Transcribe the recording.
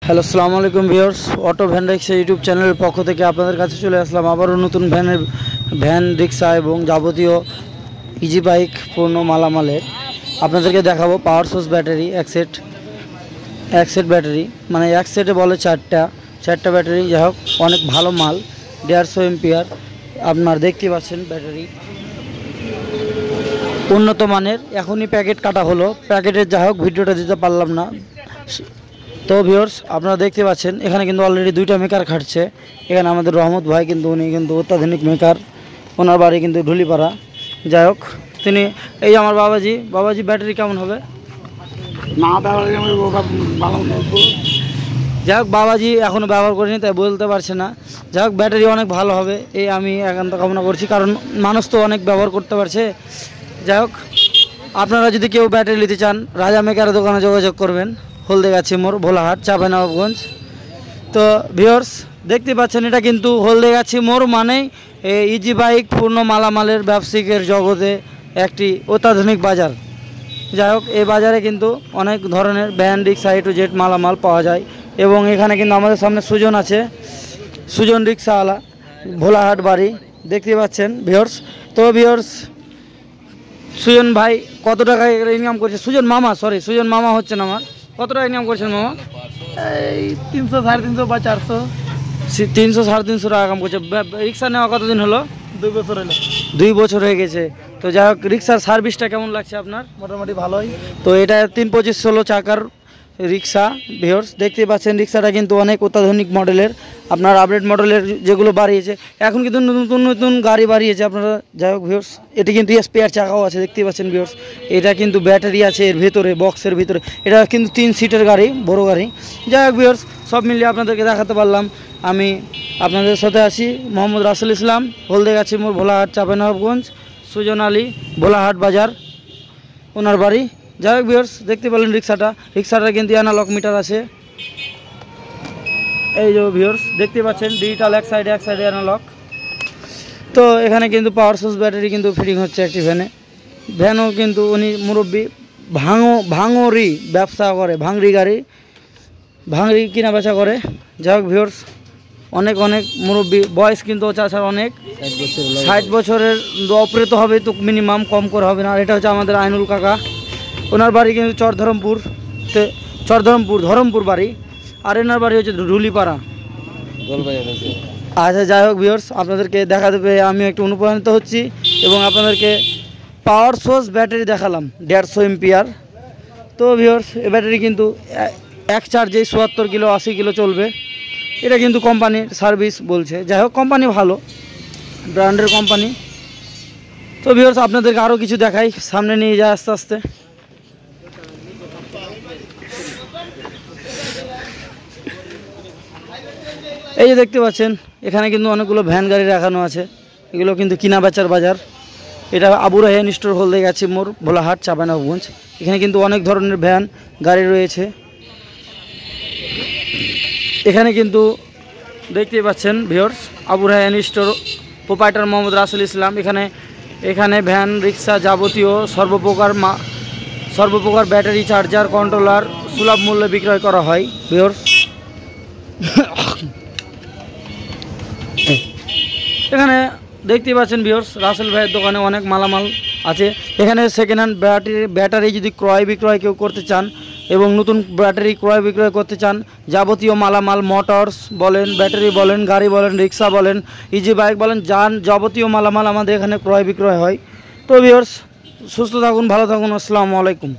Hello, আসসালামু আলাইকুম viewers. Auto van rickshaw YouTube চ্যানেলের পক্ষ থেকে আপনাদের কাছে চলে আসলাম আবারও নতুন ভ্যান রিক্সা এবং যাবতীয় ইজি বাইক পূর্ণ মালামালের আপনাদেরকে দেখাবো। পাওয়ার সোর্স ব্যাটারি এক সেট ব্যাটারি, মানে এক সেটে বলে চারটা ব্যাটারি। যাই হোক, অনেক ভালো মাল, 150 এম্পিয়ার। আপনার দেখতে পাচ্ছেন ব্যাটারি উন্নত মানের। এখনই প্যাকেট কাটা হলো, প্যাকেটের যাই হোক ভিডিওটা দিতে পারলাম না। তো ভিউয়ার্স, আপনারা দেখতে পাচ্ছেন এখানে কিন্তু অলরেডি 2টা মেকার খাটছে। এখানে আমাদের রহমত ভাই উনি কিন্তু অত্যাধুনিক মেকার, ওনার বাড়ি কিন্তু ঢুলিপাড়া। যাই হোক, তিনি এই আমার বাবাজি ব্যাটারি কেমন হবে না, যাই হোক বাবাজি এখনও ব্যবহার করিনি তাই বলতে পারছে না। যাই হোক, ব্যাটারি অনেক ভালো হবে এই আমি একান্ত কামনা করছি, কারণ মানুষ তো অনেক ব্যবহার করতে পারছে। যাই হোক, আপনারা যদি কেউ ব্যাটারি নিতে চান রাজা মেকারের দোকানে যোগাযোগ করবেন, হলদেগাছি মোড়, ভোলাহাট, চাঁপাইনবাবগঞ্জ। তো ভিউয়ার্স দেখতে পাচ্ছেন এটা কিন্তু হলদেগাছি মোড় মানেই ইজি বাইক পূর্ণ মালামালের ব্যবসায়িকের জগতে একটি অত্যাধুনিক বাজার। যাই হোক, এই বাজারে কিন্তু অনেক ধরনের van rickshaw A to Z মালামাল পাওয়া যায়। এবং এখানে কিন্তু আমাদের সামনে সুজন আছে, সুজন রিক্সাওয়ালা, ভোলাহাট বাড়ি, দেখতে পাচ্ছেন ভিউয়ার্স। তো ভিউয়ার্স, সুজন ভাই কত টাকা ইনকাম করছে? সুজন মামা হচ্ছেন আমার। কত টাকা ইনকাম করছেন মামা? এই 300, 350 বা 400। 300, 350 টাকা কাম করছে। রিক্সা নেওয়া কতদিন হলো? 2 বছর হলো। 2 বছর হয়ে গেছে। তো যাই হোক, রিক্সার সার্ভিসটা কেমন লাগছে আপনার? মোটামুটি ভালোই। তো এটা 325-16 চাকার রিক্সা। ভিউয়ার্স দেখতে পাচ্ছেন রিক্সাটা কিন্তু অনেক অত্যাধুনিক মডেলের, আপনার আপডেট মডেলের যেগুলো বাড়িয়েছে এখন কিন্তু নতুন গাড়ি বাড়িয়েছে আপনারা। যাই হোক ভিউয়ার্স, এটি কিন্তু স্পেয়ার চাকাও আছে, দেখতে পাচ্ছেন ভিউয়ার্স। এটা কিন্তু ব্যাটারি আছে এর ভেতরে, বক্সের ভিতরে। এটা কিন্তু 3 সিটের গাড়ি, বড় গাড়ি। যাই হোক ভিউয়ার্স, সব মিলিয়ে আপনাদেরকে দেখাতে পারলাম। আমি আপনাদের সাথে আছি মোহাম্মদ রাসেল ইসলাম, হলদেগাছি মোড়, ভোলাহাট, চাঁপাইনবাবগঞ্জ। সুজন আলী, ভোলাহাট বাজার, ওনার বাড়ি। যাই হোক ভিউয়ার্স, দেখতে পেলেন রিক্সাটা কিন্তু অ্যানালগ মিটার আছে। এই যে ভিউয়ার্স দেখতে পাচ্ছেন ডিজিটাল, এক সাইডে অ্যানালগ। তো এখানে কিন্তু পাওয়ার সোর্স ব্যাটারি কিন্তু ফিটিং হচ্ছে একটি ভ্যানও কিন্তু উনি মুরব্বী ভাঙরি ব্যবসা করে, ভাঙরি কিনা বেচা করে। যাই হোক ভিউয়ার্স, অনেক মুরব্বী, বয়স কিন্তু চাচার অনেক 60 বছরের উপরে তো হবে, তো মিনিমাম কম করে হবে না। আর এটা হচ্ছে আমাদের আইনুল কাকা, ওনার বাড়ি কিন্তু ধরমপুর বাড়ি, আর এনার বাড়ি হচ্ছে ঢুলিপাড়া। আচ্ছা, যাই হোক ভিউয়ার্স, আপনাদেরকে দেখাতে পেয়ে আমি একটু অনুপ্রাণিত হচ্ছি এবং আপনাদেরকে পাওয়ার সোর্স ব্যাটারি দেখালাম 150 এম্পিয়ার। তো ভিউয়ার্স, এই ব্যাটারি কিন্তু এক চার্জেই 77 কিলো 80 কিলো চলবে। এটা কিন্তু কোম্পানির সার্ভিস বলছে। যাই হোক, কোম্পানি ভালো, ব্র্যান্ডের কোম্পানি। তো ভিউয়ার্স, আপনাদেরকে আরও কিছু দেখাই, সামনে নিয়ে যায় আস্তে আস্তে। এই যে দেখতে পাচ্ছেন এখানে কিন্তু অনেকগুলো ভ্যান গাড়ি রাখানো আছে, এগুলো কিন্তু কিনা বেচার বাজার। এটা আবু রায়হান স্টোর, হলদেগাছি মোড়, ভোলাহাট, চাঁপাইনবাবগঞ্জ। এখানে কিন্তু অনেক ধরনের ভ্যান গাড়ি রয়েছে। এখানে কিন্তু দেখতে পাচ্ছেন viewers, Abu Raihan store, proprietor Mohammad Rasel Islam. এখানে ভ্যান রিক্সা যাবতীয় সর্বপ্রকার ব্যাটারি, চার্জার, কন্ট্রোলার সুলভ মূল্যে বিক্রয় করা হয় ভিউয়ার্স। এখানে দেখতে পাচ্ছেন ভিউয়ার্স, রাসেল ভাইয়ের দোকানে অনেক মালামাল আছে। এখানে সেকেন্ড হ্যান্ড ব্যাটারি যদি ক্রয় বিক্রয় কেউ করতে চান এবং নতুন ব্যাটারি ক্রয় বিক্রয় করতে চান, যাবতীয় মালামাল, মোটরস বলেন, ব্যাটারি বলেন, গাড়ি বলেন, রিক্সা বলেন, ইজি বাইক বলেন, যাবতীয় মালামাল আমাদের এখানে ক্রয় বিক্রয় হয়। তো ভিউয়ার্স, সুস্থ থাকুন, ভালো থাকুন, আসসালামু আলাইকুম।